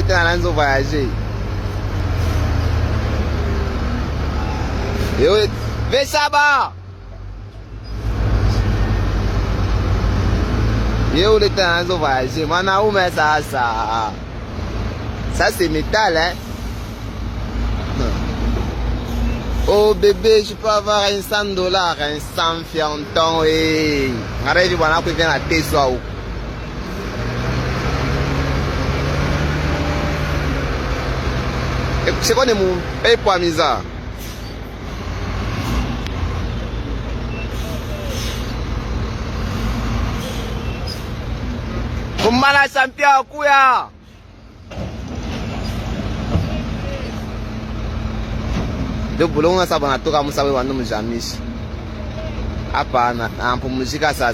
était en train de voyager. Et oui, fais ça bas. Et où était en train de voyager. Maintenant, où met ça? Ça c'est métal, hein. Oh bébé, je peux avoir un $100, un 100 fianton, et arrête de voir que vient la tête soit où. C'est quoi mon paye pour la misère? Comment la champion couya? De boulot on a ça bon à tout comme ça on nous jamais. Apa na pour musique ça.